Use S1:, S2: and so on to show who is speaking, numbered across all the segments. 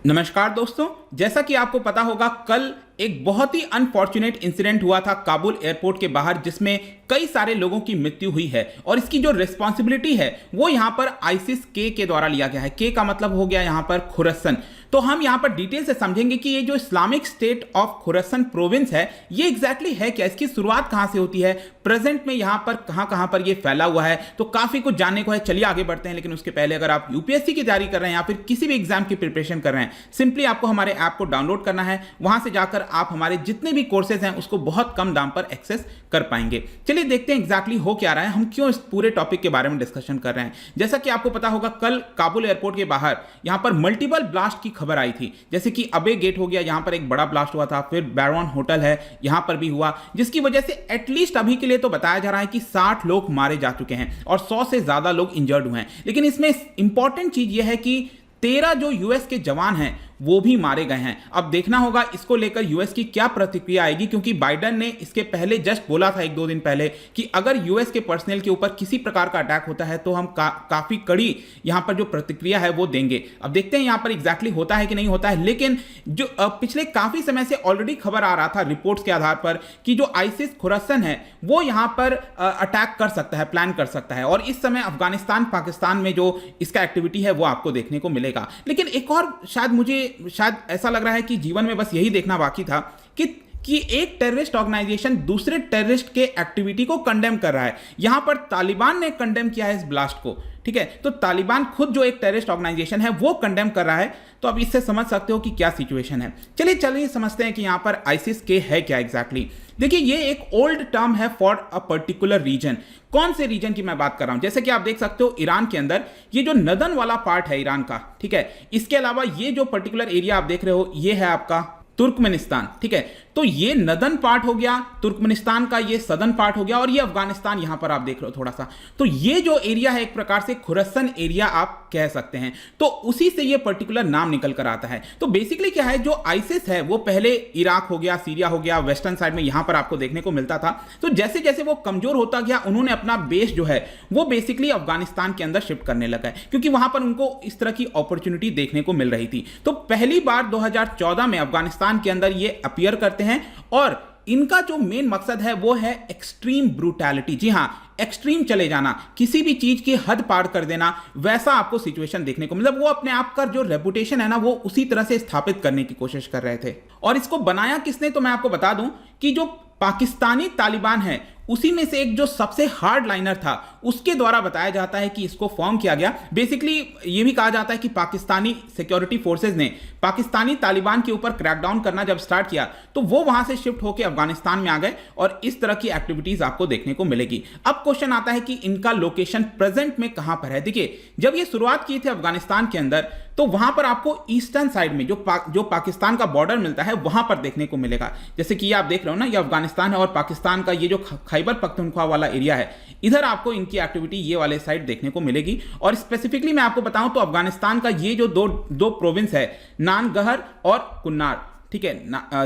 S1: नमस्कार दोस्तों, जैसा कि आपको पता होगा कल एक बहुत ही अनफॉर्चुनेट इंसिडेंट हुआ था काबुल एयरपोर्ट के बाहर, जिसमें कई सारे लोगों की मृत्यु हुई है और इसकी जो रिस्पॉन्सिबिलिटी है वो यहां पर आईसिस के द्वारा लिया गया है। के का मतलब हो गया यहां पर खुरसन। तो हम यहां पर डिटेल से समझेंगे कि ये जो इस्लामिक स्टेट ऑफ खुरसन प्रोविंस है ये एग्जैक्टली है क्या, इसकी शुरुआत कहां से होती है, प्रेजेंट में यहां पर कहां पर ये फैला हुआ है। तो काफी कुछ जानने को है, चलिए आगे बढ़ते हैं। लेकिन उसके पहले अगर आप यूपीएससी की तैयारी कर रहे हैं या फिर किसी भी एग्जाम की प्रिपरेशन कर रहे हैं, सिंपली आपको हमारे ऐप को डाउनलोड करना है। वहां से जाकर आप हमारे जितने भी कोर्सेज हैं उसको बहुत कम दाम पर एक्सेस कर पाएंगे। चलिए देखते हैं एग्जैक्टली हो क्या रहा है, हम क्यों इस पूरे टॉपिक के बारे में डिस्कशन कर रहे हैं। जैसा कि आपको पता होगा कल काबुल एयरपोर्ट के बाहर यहां पर मल्टीपल ब्लास्ट की खबर आई थी। जैसे कि अबे गेट हो गया, यहां पर एक बड़ा ब्लास्ट हुआ था, फिर बैरॉन होटल है यहां पर भी हुआ, जिसकी वजह से एटलीस्ट अभी के लिए तो बताया जा रहा है कि 60 लोग मारे जा चुके हैं और 100 से ज्यादा लोग इंजर्ड हुए हैं। लेकिन इसमें इंपॉर्टेंट चीज यह है कि 13 जो यूएस के जवान हैं वो भी मारे गए हैं। अब देखना होगा इसको लेकर यूएस की क्या प्रतिक्रिया आएगी, क्योंकि बाइडेन ने इसके पहले जस्ट बोला था 1-2 दिन पहले कि अगर यूएस के पर्सनल के ऊपर किसी प्रकार का अटैक होता है तो हम काफी कड़ी यहां पर जो प्रतिक्रिया है वो देंगे। अब देखते हैं यहां पर एग्जैक्टली होता है कि नहीं होता है। लेकिन जो पिछले काफी समय से ऑलरेडी खबर आ रहा था रिपोर्ट्स के आधार पर कि जो आईसिस खुरसन है वो यहां पर अटैक कर सकता है, प्लान कर सकता है, और इस समय अफगानिस्तान पाकिस्तान में जो इसका एक्टिविटी है वो आपको देखने को मिलेगा। लेकिन एक और शायद ऐसा लग रहा है कि जीवन में बस यही देखना बाकी था कि एक टेररिस्ट ऑर्गेनाइजेशन दूसरे टेररिस्ट के एक्टिविटी को कंडेम कर रहा है। यहां पर तालिबान ने कंडेम किया है इस ब्लास्ट को, ठीक है। तो तालिबान खुद जो एक टेररिस्ट ऑर्गेनाइजेशन है वो कंडेम कर रहा है। तो अब इससे समझ सकते हो कि क्या सिचुएशन है। चलिए समझते हैं कि यहां पर आईसिस के है क्या एग्जैक्टली। देखिए ये एक ओल्ड टर्म है फॉर अ पर्टिकुलर रीजन। कौन से रीजन की मैं बात कर रहा हूं, जैसे कि आप देख सकते हो ईरान के अंदर ये जो नदन वाला पार्ट है ईरान का, ठीक है। इसके अलावा ये जो पर्टिकुलर एरिया आप देख रहे हो ये है आपका तुर्कमेनिस्तान, ठीक है। तो ये नदन पार्ट हो गया तुर्कमेनिस्तान का, ये सदन पार्ट हो गया, और ये अफगानिस्तान यहां पर आप देख रहे हो थोड़ा सा। तो ये जो एरिया है एक प्रकार से खुरसन एरिया आप कह सकते हैं। तो उसी से ये पर्टिकुलर नाम निकल कर आता है। तो बेसिकली क्या है, जो आईसिस है वो पहले इराक हो गया, सीरिया हो गया, वेस्टर्न साइड में यहां पर आपको देखने को मिलता था। तो जैसे जैसे वो कमजोर होता गया उन्होंने अपना बेस जो है वो बेसिकली अफगानिस्तान के अंदर शिफ्ट करने लगा है, क्योंकि वहां पर उनको इस तरह की अपॉर्चुनिटी देखने को मिल रही थी। तो पहली बार 2014 में अफगानिस्तान के अंदर ये अपीयर करते हैं और इनका जो मेन मकसद है वो है एक्सट्रीम ब्रूटैलिटी। जी हां, एक्सट्रीम चले जाना, किसी भी चीज की हद पार कर देना, वैसा आपको सिचुएशन देखने को मतलब वो अपने आप का जो रेपुटेशन है ना वो उसी तरह से स्थापित करने की कोशिश कर रहे थे। और इसको बनाया किसने, तो मैं आपको बता दूं कि जो पाकिस्तानी तालिबान है उसी में से एक जो सबसे हार्ड लाइनर था उसके द्वारा बताया जाता है कि इसको फॉर्म किया गया। बेसिकली ये भी कहा जाता है कि पाकिस्तानी सिक्योरिटी फोर्सेज ने पाकिस्तानी तालिबान के ऊपर क्रैकडाउन करना जब स्टार्ट किया तो वो वहां से शिफ्ट होकर अफगानिस्तान में आ गए और इस तरह की एक्टिविटीज आपको देखने को मिलेगी। अब क्वेश्चन आता है कि इनका लोकेशन प्रेजेंट में कहां पर है। देखिए जब ये शुरुआत की थी अफगानिस्तान के अंदर तो वहां पर आपको ईस्टर्न साइड में जो पाकिस्तान का बॉर्डर मिलता है वहां पर देखने को मिलेगा। जैसे कि ये आप देख रहे हो ना, ये अफगानिस्तान है और पाकिस्तान का ये जो खैबर पख्तूनख्वा वाला एरिया है, इधर आपको इनकी एक्टिविटी ये वाले साइड देखने को मिलेगी। और स्पेसिफिकली मैं आपको बताऊं तो अफगानिस्तान का ये जो दो प्रोविंस है, नानगहर और कुन्नार, ठीक है,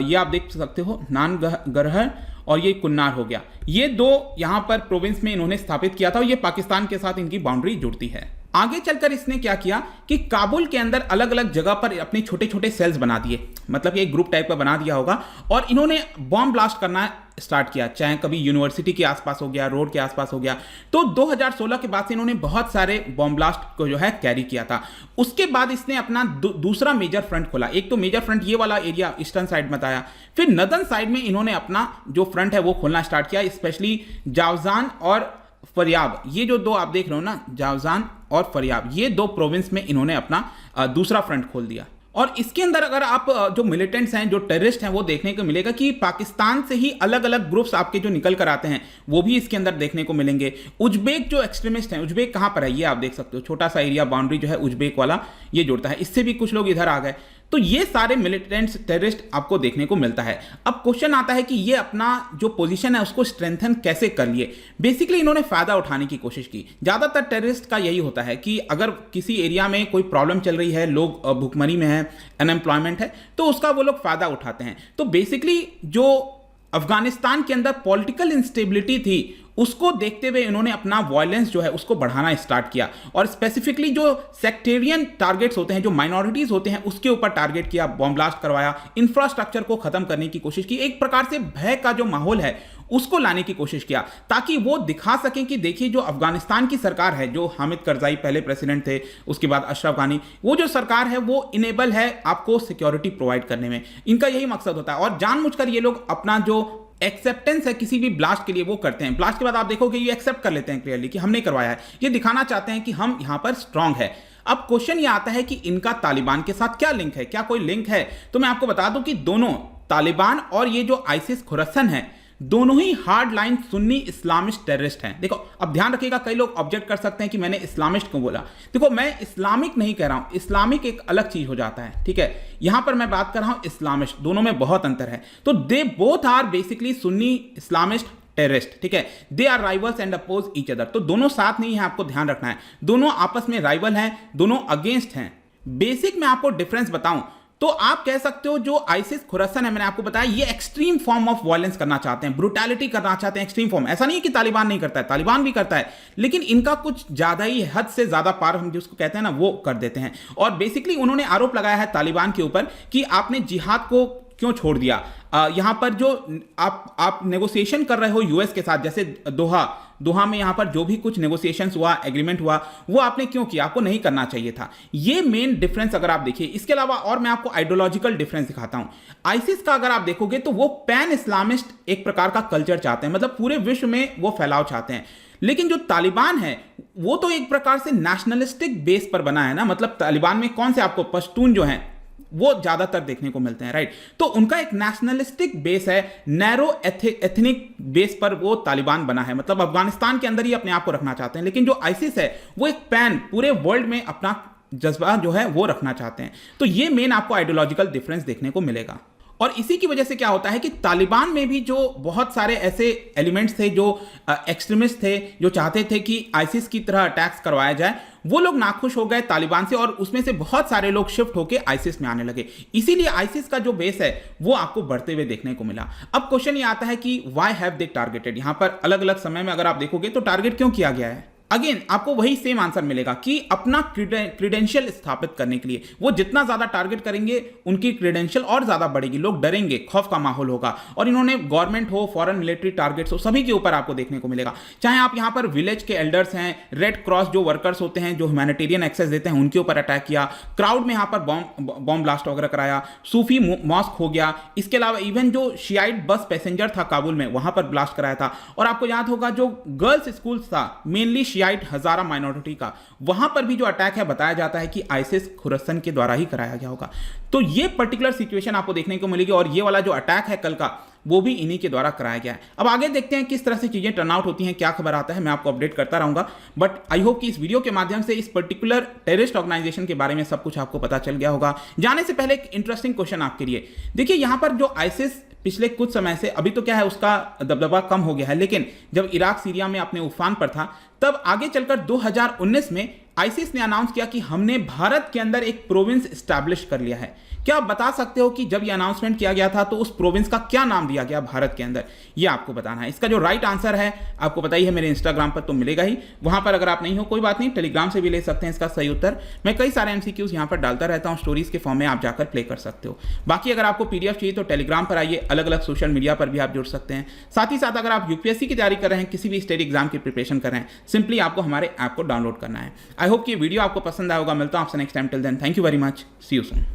S1: ये आप देख सकते हो, नानगहर और ये कुन्नार हो गया, ये दो यहां पर प्रोविंस में इन्होंने स्थापित किया था और ये पाकिस्तान के साथ इनकी बाउंड्री जुड़ती है। आगे चलकर इसने क्या किया कि काबुल के अंदर अलग अलग जगह पर अपने छोटे छोटे सेल्स बना दिए, मतलब एक ग्रुप टाइप का बना दिया होगा, और इन्होंने बॉम्ब ब्लास्ट करना स्टार्ट किया, चाहे कभी यूनिवर्सिटी के आसपास हो गया, रोड के आसपास हो गया। तो 2016 के बाद से इन्होंने बहुत सारे बॉम्ब ब्लास्ट को जो है कैरी किया था। उसके बाद इसने अपना दूसरा मेजर फ्रंट खोला। एक तो मेजर फ्रंट ये वाला एरिया ईस्टर्न साइड बताया, फिर नदन साइड में इन्होंने अपना जो फ्रंट है वो खोलना स्टार्ट किया, स्पेशली जावजान और फरियाब, ये जो दो आप देख रहे हो ना, जावजान और फरियाब, ये दो प्रोविंस में इन्होंने अपना दूसरा फ्रंट खोल दिया। और इसके अंदर अगर आप जो मिलिटेंट्स हैं, जो टेररिस्ट हैं, वो देखने को मिलेगा कि पाकिस्तान से ही अलग अलग ग्रुप्स आपके जो निकल कर आते हैं वो भी इसके अंदर देखने को मिलेंगे। उज्बेक जो एक्सट्रीमिस्ट हैं, उज्बेक कहां पर है ये आप देख सकते हो, छोटा सा एरिया बाउंड्री जो है उज्बेक वाला ये जुड़ता है, इससे भी कुछ लोग इधर आ गए। तो ये सारे मिलिटेंट्स टेररिस्ट आपको देखने को मिलता है। अब क्वेश्चन आता है कि ये अपना जो पोजीशन है उसको स्ट्रेंथन कैसे कर लिए। बेसिकली इन्होंने फायदा उठाने की कोशिश की। ज्यादातर टेररिस्ट का यही होता है कि अगर किसी एरिया में कोई प्रॉब्लम चल रही है, लोग भुखमरी में है, अनएम्प्लॉयमेंट है, तो उसका वो लोग फायदा उठाते हैं। तो बेसिकली जो अफगानिस्तान के अंदर पॉलिटिकल इंस्टेबिलिटी थी उसको देखते हुए इन्होंने अपना वायलेंस जो है उसको बढ़ाना स्टार्ट किया और स्पेसिफिकली जो सेक्टेरियन टारगेट्स होते हैं, जो माइनॉरिटीज होते हैं, उसके ऊपर टारगेट किया, बॉम्ब ब्लास्ट करवाया, इंफ्रास्ट्रक्चर को खत्म करने की कोशिश की, एक प्रकार से भय का जो माहौल है उसको लाने की कोशिश किया ताकि वो दिखा सकें कि देखिए जो अफगानिस्तान की सरकार है, जो हामिद करजाई पहले प्रेसिडेंट थे, उसके बाद अशरफ गानी, वो जो सरकार है वो इनेबल है आपको सिक्योरिटी प्रोवाइड करने में। इनका यही मकसद होता है और जानबूझकर ये लोग अपना जो एक्सेप्टेंस है किसी भी ब्लास्ट के लिए वो करते हैं। ब्लास्ट के बाद आप देखोगे ये एक्सेप्ट कर लेते हैं क्लियरली कि हमने करवाया है, ये दिखाना चाहते हैं कि हम यहां पर स्ट्रांग है। अब क्वेश्चन ये आता है कि इनका तालिबान के साथ क्या लिंक है, क्या कोई लिंक है? तो मैं आपको बता दूं कि दोनों तालिबान और ये जो आइसिस खुरसन है, दोनों ही हार्ड लाइन सुन्नी इस्लामिस्ट टेररिस्ट हैं। देखो अब ध्यान रखिएगा, कई लोग ऑब्जेक्ट कर सकते हैं कि मैंने इस्लामिस्ट क्यों बोला। देखो मैं इस्लामिक नहीं कह रहा हूं, इस्लामिक एक अलग चीज हो जाता है, ठीक है। यहां पर मैं बात कर रहा हूं इस्लामिस्ट, दोनों में बहुत अंतर है। तो they both are basically Sunni Islamist terrorist, ठीक है। They are rivals and oppose each other. तो दोनों साथ नहीं है, आपको ध्यान रखना है, दोनों आपस में राइवल हैं, दोनों अगेंस्ट हैं। बेसिक मैं आपको डिफरेंस बताऊं तो आप कह सकते हो जो आइसिस खुरसन है, मैंने आपको बताया, ये एक्सट्रीम फॉर्म ऑफ वायलेंस करना चाहते हैं, ब्रुटैलिटी करना चाहते हैं, एक्सट्रीम फॉर्म। ऐसा नहीं है कि तालिबान नहीं करता है, तालिबान भी करता है, लेकिन इनका कुछ ज्यादा ही हद से ज्यादा पार हम जिसको कहते हैं ना वो कर देते हैं। और बेसिकली उन्होंने आरोप लगाया है तालिबान के ऊपर कि आपने जिहाद को क्यों छोड़ दिया। यहां पर जो आप नेगोशिएशन कर रहे हो यूएस के साथ, जैसे दोहा में यहां पर जो भी कुछ नेगोशिएशंस हुआ, एग्रीमेंट हुआ, वो आपने क्यों किया, आपको नहीं करना चाहिए था। ये मेन डिफरेंस अगर आप देखिए। इसके अलावा और मैं आपको आइडियोलॉजिकल डिफरेंस दिखाता हूं। आइसिस का अगर आप देखोगे तो वो पैन इस्लामिस्ट एक प्रकार का कल्चर चाहते हैं, मतलब पूरे विश्व में वो फैलाव चाहते हैं। लेकिन जो तालिबान है वो तो एक प्रकार से नेशनलिस्टिक बेस पर बना है ना, मतलब तालिबान में कौन से आपको पश्तून जो हैं वो ज्यादातर देखने को मिलते हैं, राइट। तो उनका एक नेशनलिस्टिक बेस है, नैरो एथनिक बेस पर वो तालिबान बना है, मतलब अफगानिस्तान के अंदर ही अपने आप को रखना चाहते हैं। लेकिन जो आइसिस है वो एक पैन पूरे वर्ल्ड में अपना जज्बा जो है वो रखना चाहते हैं। तो ये मेन आपको आइडियोलॉजिकल डिफरेंस देखने को मिलेगा। और इसी की वजह से क्या होता है कि तालिबान में भी जो बहुत सारे ऐसे एलिमेंट्स थे जो एक्सट्रीमिस्ट थे, जो चाहते थे कि आइसिस की तरह अटैक्स करवाया जाए, वो लोग नाखुश हो गए तालिबान से और उसमें से बहुत सारे लोग शिफ्ट होकर आइसिस में आने लगे। इसीलिए आइसिस का जो बेस है वो आपको बढ़ते हुए देखने को मिला। अब क्वेश्चन ये आता है कि व्हाई हैव दे टारगेटेड, यहां पर अलग अलग समय में अगर आप देखोगे तो टारगेट क्यों किया गया है। अगेन आपको वही सेम आंसर मिलेगा कि अपना क्रीडेंशियल स्थापित करने के लिए वो जितना ज्यादा टारगेट करेंगे उनकी क्रीडेंशियल और ज्यादा बढ़ेगी, लोग डरेंगे, खौफ का माहौल होगा। और इन्होंने गवर्नमेंट हो, फॉरेन मिलिट्री टारगेट्स हो, सभी के ऊपर आपको देखने को मिलेगा। चाहे आप यहां पर विलेज के एल्डर्स हैं, रेड क्रॉस जो वर्कर्स होते हैं जो ह्यूमैनिटेरियन एक्सेस देते हैं उनके ऊपर अटैक किया, क्राउड में यहां पर बॉम्ब ब्लास्ट वगैरह कराया, सूफी मॉस्क हो गया, इसके अलावा इवन जो शियाइट बस पैसेंजर था काबुल में वहां पर ब्लास्ट कराया था। और आपको याद होगा जो गर्ल्स स्कूल था मेनली शियाइट हजारा माइनॉरिटी का, वहां पर भी जो अटैक है बताया जाता है कि आइसिस खुरसन के द्वारा ही कराया गया होगा। तो ये पर्टिकुलर सिचुएशन आपको देखने को मिलेगी और ये वाला जो अटैक है कल का वो भी इन्हीं के द्वारा कराया गया है। अब आगे देखते हैं किस तरह से चीजें टर्न आउट होती हैं, क्या खबर आता है, मैं आपको अपडेट करता रहूंगा। बट आई होप कि इस वीडियो के माध्यम से इस पर्टिकुलर टेररिस्ट ऑर्गेनाइजेशन के बारे में सब कुछ आपको पता चल गया होगा। जाने से पहले एक इंटरेस्टिंग क्वेश्चन आपके लिए। देखिए यहां पर जो आइसिस पिछले कुछ समय से, अभी तो क्या है उसका दबदबा कम हो गया है, लेकिन जब इराक सीरिया में अपने उफान पर था तब आगे चलकर 2019 में आइसिस ने अनाउंस किया कि हमने भारत के अंदर एक प्रोविंस एस्टैब्लिश कर लिया है। क्या आप बता सकते हो कि जब यह अनाउंसमेंट किया गया था तो उस प्रोविंस का क्या नाम दिया गया भारत के अंदर, यह आपको बताना है। इसका जो राइट आंसर है आपको पता ही है, मेरे इंस्टाग्राम पर तो मिलेगा ही, वहां पर अगर आप नहीं हो कोई बात नहीं, टेलीग्राम से भी ले सकते हैं इसका सही उत्तर। मैं कई सारे एमसीक्यूज यहां पर डालता रहता हूं स्टोरीज के फॉर्म में, आप जाकर प्ले कर सकते हो। बाकी अगर आपको पीडीएफ चाहिए तो टेलीग्राम पर आइए, अलग अलग सोशल मीडिया पर भी आप जुड़ सकते हैं। साथ ही साथ अगर आप यूपीएससी की तैयारी कर रहे हैं, किसी भी स्टेट एग्जाम की प्रिपरेशन कर रहे हैं, सिंपली आपको हमारे ऐप को डाउनलोड करना है। आई होप कि वीडियो आपको पसंद आएगा। मिलता हूं आपसे next time, till then thank you very much, see you soon.